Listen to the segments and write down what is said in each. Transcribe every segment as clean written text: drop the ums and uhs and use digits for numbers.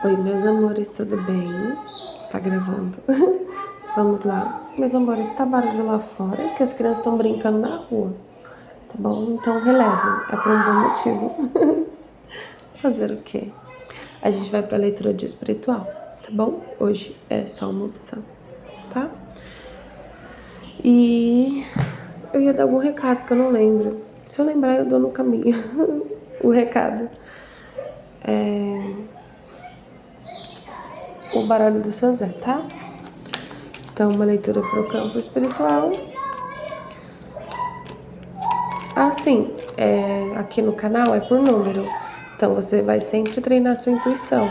Oi, meus amores, tudo bem? Tá gravando? Vamos lá. Meus amores, tá barulho lá fora que as crianças estão brincando na rua, tá bom? Então relevem, é por um bom motivo. Fazer o quê? A gente vai pra leitura de espiritual, tá bom? Hoje é só uma opção, tá? E eu ia dar algum recado que eu não lembro. Se eu lembrar, eu dou no caminho o recado. O baralho do seu Zé, tá? Então, uma leitura para o campo espiritual. Sim, aqui no canal é por número. Então, você vai sempre treinar sua intuição.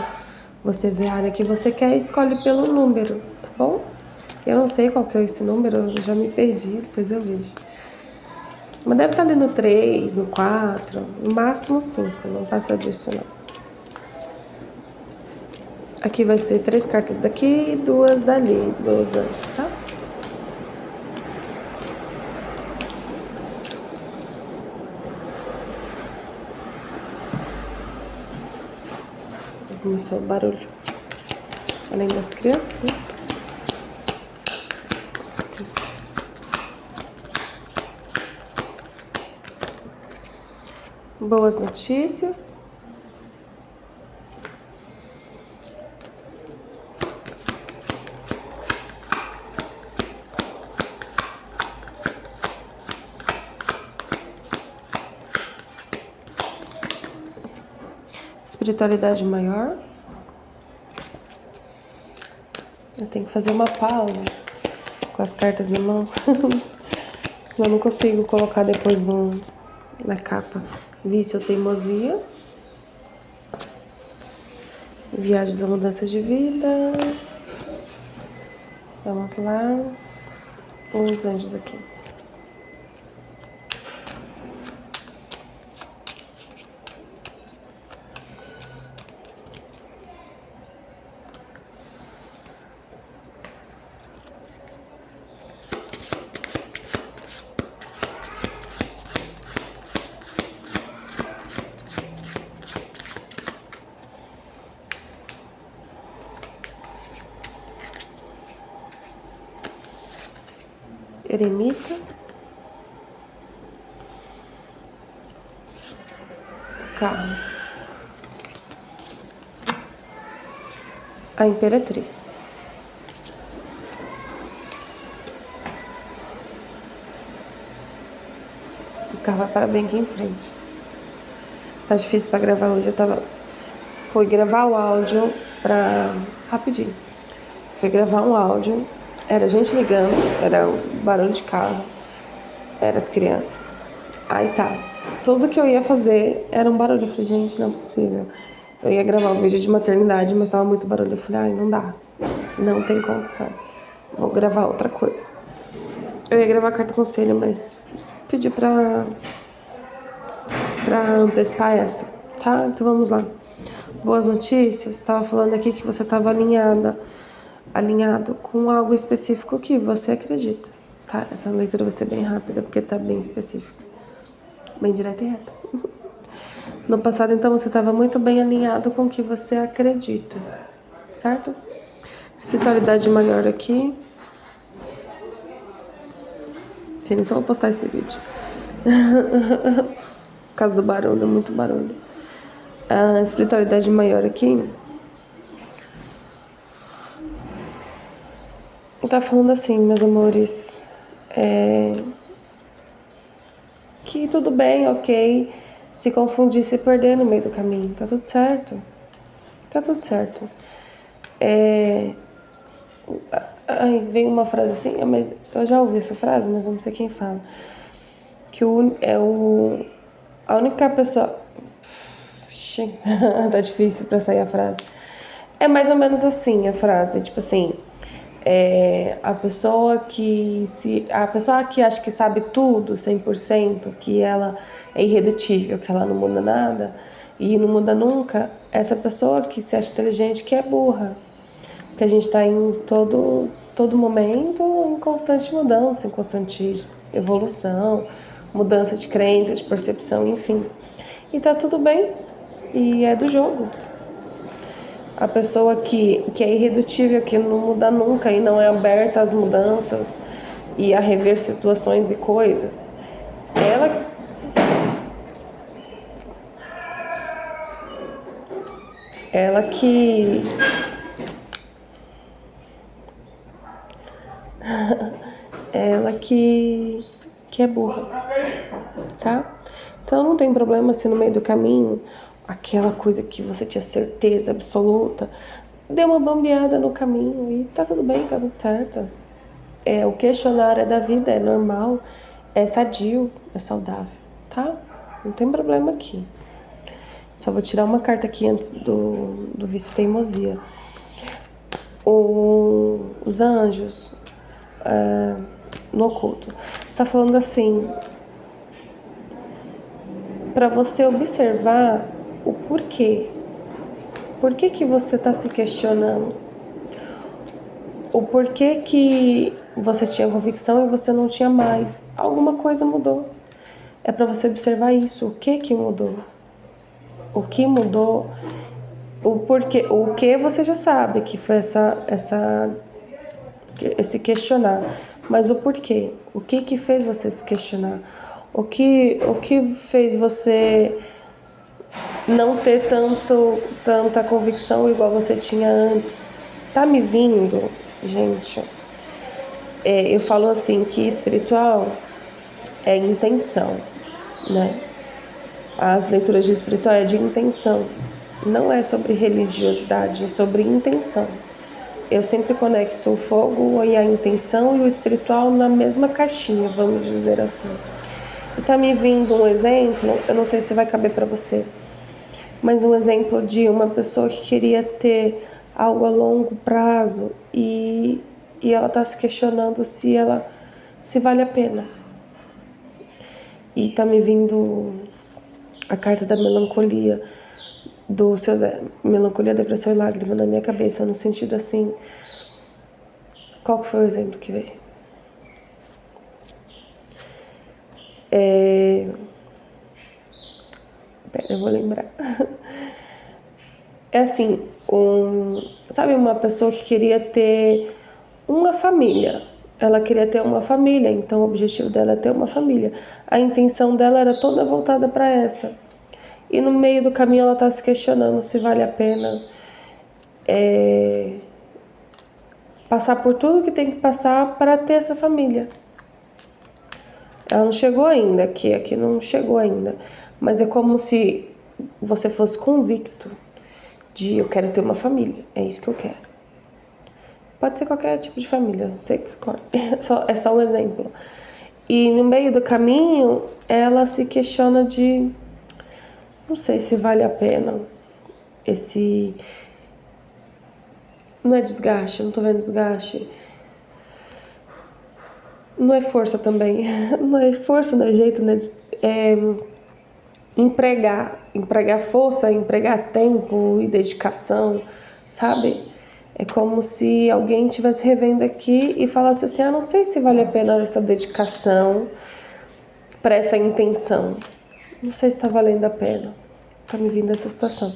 Você vê a área que você quer e escolhe pelo número, tá bom? Eu não sei qual que é esse número, eu já me perdi, depois eu vejo. Mas deve estar ali no 3, no 4, no máximo 5, não passa disso não. Aqui vai ser 3 cartas daqui e 2 dali, dos anjos, tá? Começou o barulho. Além das crianças, né? Esqueci. Boas notícias. Espiritualidade maior. Eu tenho que fazer uma pausa com as cartas na mão, senão eu não consigo colocar depois na capa. Vício ou teimosia. Viagens ou mudanças de vida. Vamos lá. Os anjos aqui. Eremita. Carro. A Imperatriz. O carro vai parar bem aqui em frente. Tá difícil pra gravar hoje. Fui gravar o áudio rapidinho. Fui gravar um áudio. Era gente ligando, era o barulho de carro, era as crianças. Aí tá. Tudo que eu ia fazer era um barulho. Eu falei, gente, não é possível. Eu ia gravar um vídeo de maternidade, mas tava muito barulho. Eu falei, ai, não dá. Não tem condição. Vou gravar outra coisa. Eu ia gravar carta conselho, mas pedi pra antecipar essa, tá? Então vamos lá. Boas notícias. Tava falando aqui que você tava alinhado com algo específico que você acredita, tá? Essa leitura vai ser bem rápida, porque tá bem específica. Bem direta e reta. No passado, então, você estava muito bem alinhado com o que você acredita, certo? Espiritualidade maior aqui. Sim, nem só vou postar esse vídeo. Por causa do barulho, muito barulho. A espiritualidade maior aqui. Tá falando assim, meus amores. Que tudo bem, ok. Se confundir, se perder no meio do caminho. Tá tudo certo. Tá tudo certo. Ai, vem uma frase assim, mas eu já ouvi essa frase, mas eu não sei quem fala. Que a única pessoa. Tá difícil pra sair a frase. É mais ou menos assim a frase, tipo assim, a pessoa que acha que sabe tudo 100%, que ela é irredutível, que ela não muda nada e não muda nunca, essa pessoa que se acha inteligente, que é burra, que a gente está em todo momento em constante mudança, em constante evolução, mudança de crença, de percepção, enfim. E tá tudo bem, e é do jogo. A pessoa que é irredutível, que não muda nunca e não é aberta às mudanças e a rever situações e coisas, ela ela que ela que é burra, tá? Então não tem problema se no meio do caminho aquela coisa que você tinha certeza absoluta deu uma bambeada no caminho e tá tudo bem, tá tudo certo. O questionar é da vida, é normal, é sadio, é saudável, tá? Não tem problema aqui. Só vou tirar uma carta aqui antes do vício teimosia. Os anjos no oculto tá falando assim, para você observar o porquê. Por que você está se questionando? O porquê que você tinha convicção e você não tinha mais? Alguma coisa mudou. É para você observar isso. O que mudou? O que mudou? O porquê? O que você já sabe que foi esse questionar. Mas o porquê? O que fez você se questionar? O que fez você não ter tanta convicção igual você tinha antes? Tá me vindo, gente? Eu falo assim que espiritual é intenção, né? As leituras de espiritual é de intenção. Não é sobre religiosidade, é sobre intenção. Eu sempre conecto o fogo e a intenção e o espiritual na mesma caixinha, vamos dizer assim. E tá me vindo um exemplo, eu não sei se vai caber para você, mas um exemplo de uma pessoa que queria ter algo a longo prazo e ela tá se questionando se vale a pena. E tá me vindo a carta da melancolia, do seu Zé. Melancolia, depressão e lágrima na minha cabeça, no sentido assim. Qual que foi o exemplo que veio? Pera, eu vou lembrar. É assim, sabe uma pessoa que queria ter uma família. Ela queria ter uma família, então o objetivo dela é ter uma família. A intenção dela era toda voltada para essa. E no meio do caminho ela está se questionando se vale a pena passar por tudo que tem que passar para ter essa família. Ela não chegou ainda, aqui não chegou ainda. Mas é como se você fosse convicto de eu quero ter uma família, é isso que eu quero. Pode ser qualquer tipo de família, você que escolhe. É só um exemplo. E no meio do caminho, ela se questiona de não sei se vale a pena esse. Não é desgaste, não tô vendo desgaste. Não é força também. Não é força, não é jeito, né? Empregar força, empregar tempo e dedicação, sabe? É como se alguém estivesse revendo aqui e falasse assim, não sei se vale a pena essa dedicação para essa intenção. Não sei se está valendo a pena. Tá me vindo essa situação.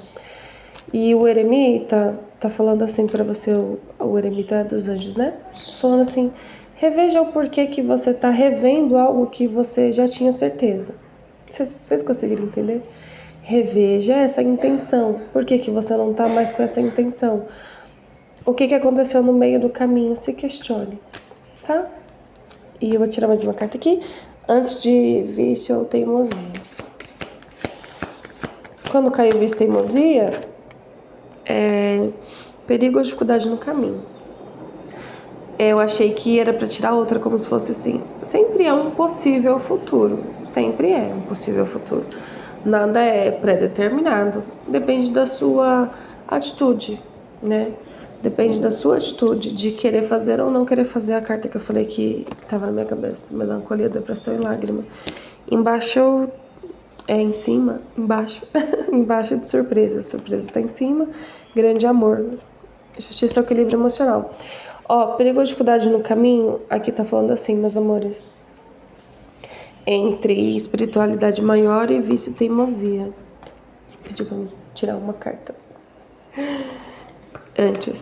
E o eremita tá falando assim para você, o eremita é dos anjos, né? Falando assim, reveja o porquê que você tá revendo algo que você já tinha certeza. Vocês conseguiram entender? Reveja essa intenção. Por que você não tá mais com essa intenção? O que aconteceu no meio do caminho? Se questione, tá? E eu vou tirar mais uma carta aqui, antes de vício ou teimosia. Quando caiu vício e teimosia, perigo ou dificuldade no caminho. Eu achei que era para tirar outra, como se fosse assim. Sempre é um possível futuro. Sempre é um possível futuro. Nada é predeterminado. Depende da sua atitude, né? Depende da sua atitude de querer fazer ou não querer fazer a carta que eu falei que estava na minha cabeça. Melancolia, depressão e lágrima. Embaixo em cima, embaixo. Embaixo de surpresa. A surpresa está em cima. Grande amor. Justiça e equilíbrio emocional. Perigo ou dificuldade no caminho, aqui tá falando assim, meus amores. Entre espiritualidade maior e vício e teimosia. Pedi pra tirar uma carta. antes.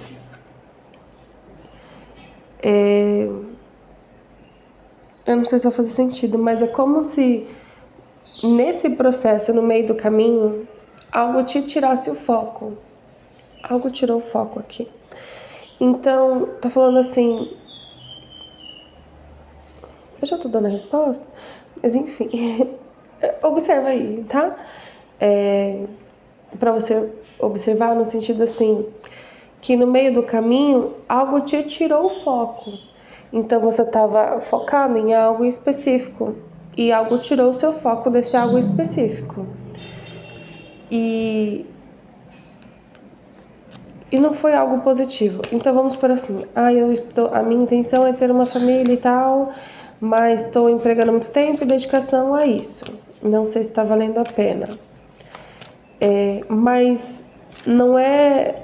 Eu não sei se vai fazer sentido, mas é como se nesse processo, no meio do caminho, algo te tirasse o foco. Algo tirou o foco aqui. Então, tá falando assim. Eu já tô dando a resposta, mas enfim. Observa aí, tá? Pra você observar no sentido assim, que no meio do caminho, algo te tirou o foco. Então, você estava focado em algo específico. E algo tirou o seu foco desse algo específico. E não foi algo positivo. Então vamos por assim, a minha intenção é ter uma família e tal, mas estou empregando muito tempo e dedicação a isso. Não sei se está valendo a pena. Mas não é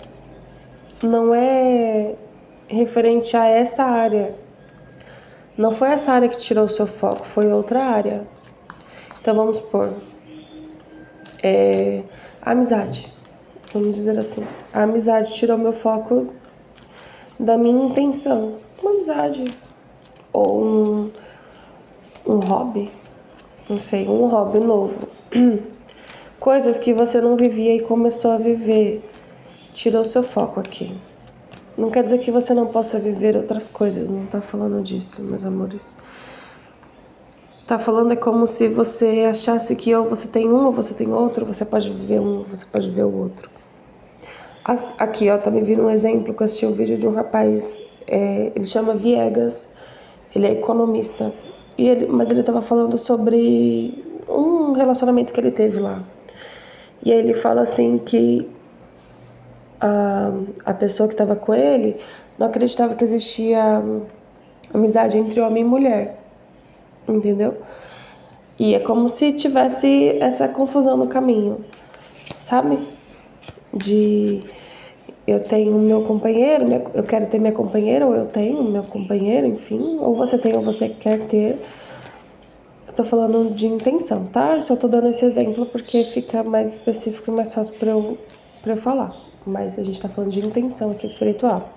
referente a essa área. Não foi essa área que tirou o seu foco, foi outra área. Então vamos por amizade. Vamos dizer assim, a amizade tirou meu foco da minha intenção. Uma amizade ou um hobby, não sei, um hobby novo. Coisas que você não vivia e começou a viver, tirou seu foco aqui. Não quer dizer que você não possa viver outras coisas, não tá falando disso, meus amores. Tá falando é como se você achasse que ou você tem um ou você tem outro, você pode viver um, você pode viver o outro. Aqui, ó, tá me vindo um exemplo que eu assisti um vídeo de um rapaz, ele chama Viegas, ele é economista, mas ele tava falando sobre um relacionamento que ele teve lá. E aí ele fala assim que a pessoa que estava com ele não acreditava que existia amizade entre homem e mulher, entendeu? E é como se tivesse essa confusão no caminho, sabe? De eu tenho meu companheiro, eu quero ter minha companheira, ou eu tenho meu companheiro, enfim, ou você tem ou você quer ter. Eu tô falando de intenção, tá? Só tô dando esse exemplo porque fica mais específico e mais fácil pra eu falar. Mas a gente tá falando de intenção aqui espiritual.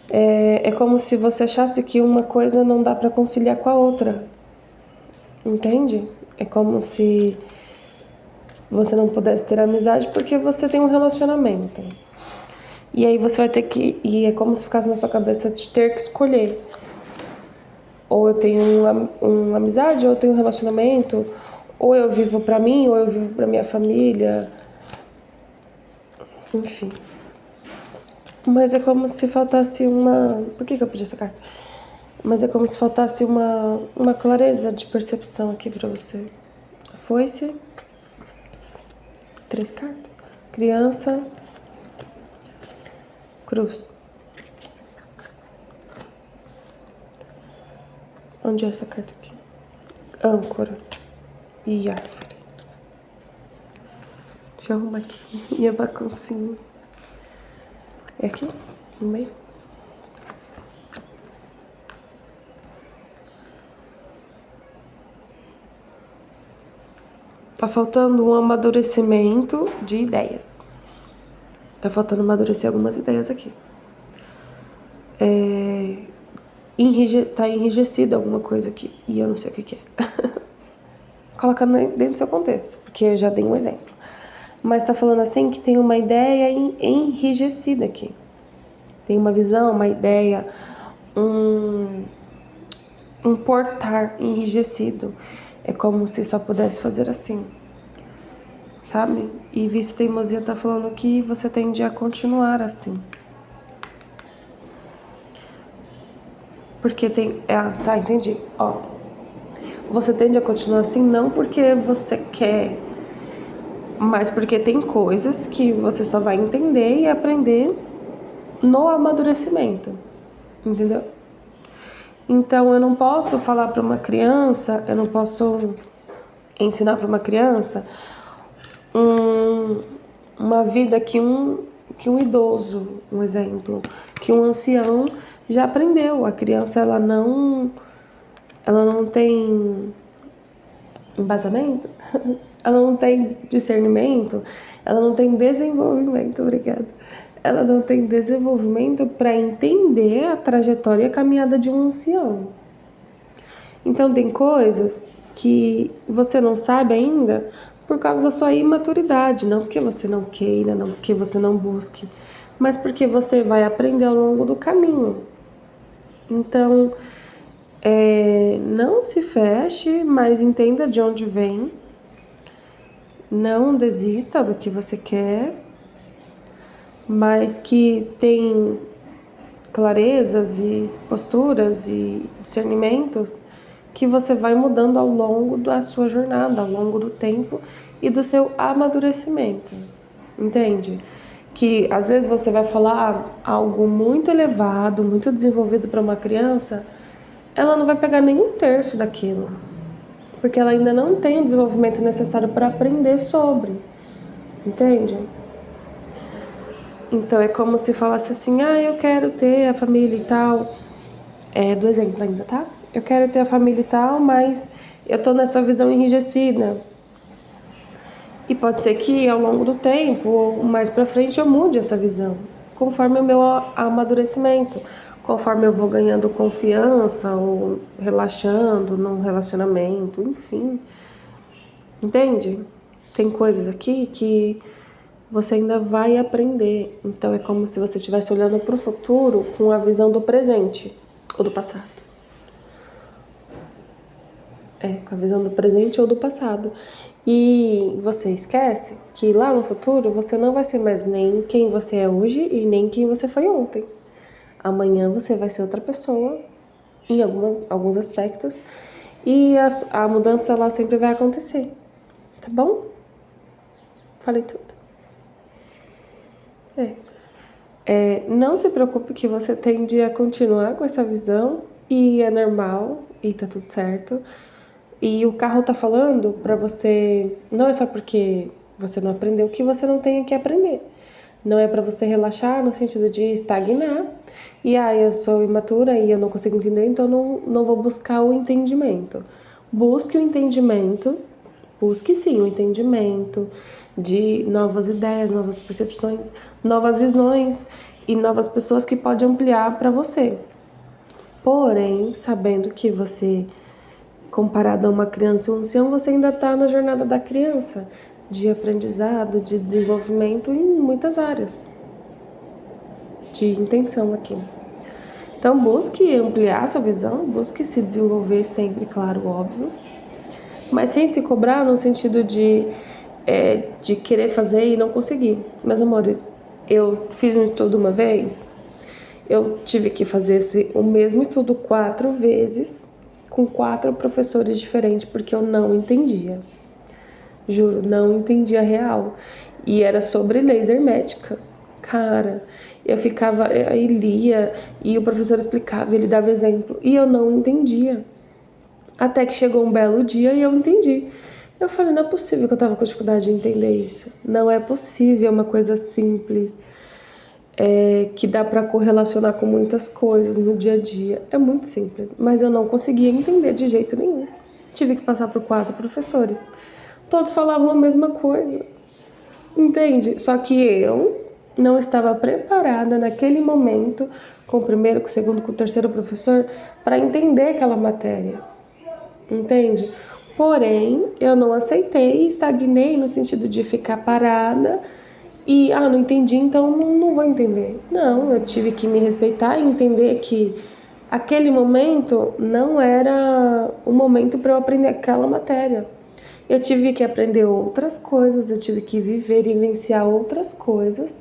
É como se você achasse que uma coisa não dá pra conciliar com a outra. Entende? É como se você não pudesse ter amizade porque você tem um relacionamento. E aí você vai ter que. E é como se ficasse na sua cabeça de ter que escolher. Ou eu tenho uma amizade, ou eu tenho um relacionamento, ou eu vivo pra mim, ou eu vivo pra minha família. Enfim. Mas é como se faltasse uma. Por que eu pedi essa carta? Mas é como se faltasse uma clareza de percepção aqui pra você. Foi-se. 3 cartas. Criança. Cruz. Onde é essa carta aqui? Âncora. E árvore. Deixa eu arrumar aqui. E a baguncinha. É aqui? No meio? Tá faltando um amadurecimento de ideias. Tá faltando amadurecer algumas ideias aqui. Tá enrijecido alguma coisa aqui. E eu não sei o que é. Coloca dentro do seu contexto, porque eu já dei um exemplo. Mas tá falando assim que tem uma ideia enrijecida aqui. Tem uma visão, uma ideia, um portar enrijecido. É como se só pudesse fazer assim, sabe? E vice teimosia tá falando que você tende a continuar assim. Porque tem... tá, entendi. Ó, você tende a continuar assim não porque você quer, mas porque tem coisas que você só vai entender e aprender no amadurecimento, entendeu? Então eu não posso falar para uma criança, eu não posso ensinar para uma criança uma vida que um idoso, um exemplo, que um ancião já aprendeu. A criança ela não tem embasamento, ela não tem discernimento, ela não tem desenvolvimento, obrigada. ela não tem desenvolvimento para entender a trajetória e a caminhada de um ancião. Então tem coisas que você não sabe ainda por causa da sua imaturidade, não porque você não queira, não porque você não busque, mas porque você vai aprender ao longo do caminho. Então, não se feche, mas entenda de onde vem. Não desista do que você quer, mas que tem clarezas e posturas e discernimentos que você vai mudando ao longo da sua jornada, ao longo do tempo e do seu amadurecimento. Entende? Que às vezes você vai falar algo muito elevado, muito desenvolvido para uma criança, ela não vai pegar nem um terço daquilo, porque ela ainda não tem o desenvolvimento necessário para aprender sobre. Entende? Então é como se falasse assim, eu quero ter a família e tal. Do exemplo ainda, tá? Eu quero ter a família e tal, mas eu tô nessa visão enrijecida. E pode ser que ao longo do tempo, ou mais pra frente, eu mude essa visão, conforme o meu amadurecimento, conforme eu vou ganhando confiança ou relaxando num relacionamento, enfim. Entende? Tem coisas aqui que você ainda vai aprender. Então é como se você estivesse olhando para o futuro com a visão do presente ou do passado. Com a visão do presente ou do passado. E você esquece que lá no futuro você não vai ser mais nem quem você é hoje e nem quem você foi ontem. Amanhã você vai ser outra pessoa em alguns aspectos e a mudança ela sempre vai acontecer. Tá bom? Falei tudo. Não se preocupe que você tende a continuar com essa visão e é normal e tá tudo certo. E o carro tá falando pra você, não é só porque você não aprendeu que você não tem que aprender. Não é pra você relaxar no sentido de estagnar. E eu sou imatura e eu não consigo entender, então não vou buscar o entendimento. Busque o entendimento, busque sim o entendimento de novas ideias, novas percepções, novas visões e novas pessoas que podem ampliar para você. Porém, sabendo que você, comparado a uma criança ou um ancião, você ainda está na jornada da criança, de aprendizado, de desenvolvimento em muitas áreas, de intenção aqui. Então, busque ampliar sua visão, busque se desenvolver sempre, claro, óbvio, mas sem se cobrar no sentido de querer fazer e não conseguir. Meus amores, eu fiz um estudo uma vez, eu tive que fazer o mesmo estudo 4 vezes, com 4 professores diferentes, porque eu não entendia. Juro, não entendia real. E era sobre leis herméticas. Cara, eu ficava, aí lia, e o professor explicava, ele dava exemplo, e eu não entendia. Até que chegou um belo dia e eu entendi. Eu falei, não é possível que eu tava com dificuldade de entender isso. Não é possível, é uma coisa simples, que dá pra correlacionar com muitas coisas no dia a dia. É muito simples, mas eu não conseguia entender de jeito nenhum. Tive que passar por 4 professores. Todos falavam a mesma coisa, entende? Só que eu não estava preparada naquele momento, com o primeiro, com o segundo, com o terceiro professor, para entender aquela matéria, entende? Porém, eu não aceitei e estagnei no sentido de ficar parada e, não entendi, então não vou entender. Não, eu tive que me respeitar e entender que aquele momento não era o momento para eu aprender aquela matéria. Eu tive que aprender outras coisas, eu tive que viver e vivenciar outras coisas,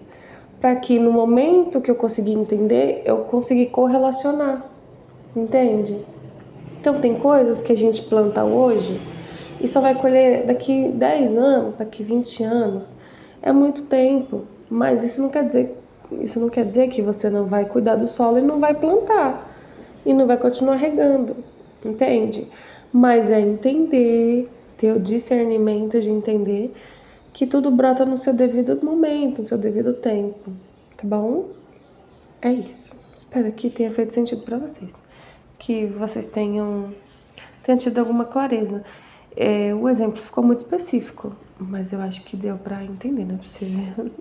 para que no momento que eu consegui entender, eu consegui correlacionar, entende? Então tem coisas que a gente planta hoje e só vai colher daqui 10 anos, daqui 20 anos. É muito tempo, mas isso não quer dizer que você não vai cuidar do solo e não vai plantar e não vai continuar regando, entende? Mas é entender, ter o discernimento de entender que tudo brota no seu devido momento, no seu devido tempo, tá bom? É isso. Espero que tenha feito sentido para vocês. Que vocês tenham tido alguma clareza. O exemplo ficou muito específico, mas eu acho que deu para entender, não é possível.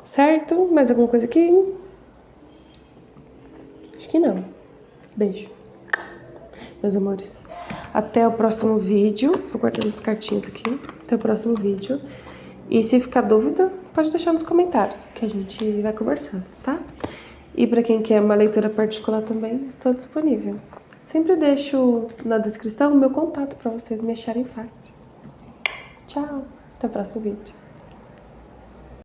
Certo? Mais alguma coisa aqui? Acho que não. Beijo. Meus amores. Até o próximo vídeo. Vou guardar as cartinhas aqui. Até o próximo vídeo. E se ficar dúvida, pode deixar nos comentários, que a gente vai conversando, tá? E para quem quer uma leitura particular também, estou disponível. Sempre deixo na descrição o meu contato para vocês me acharem fácil. Tchau, até o próximo vídeo.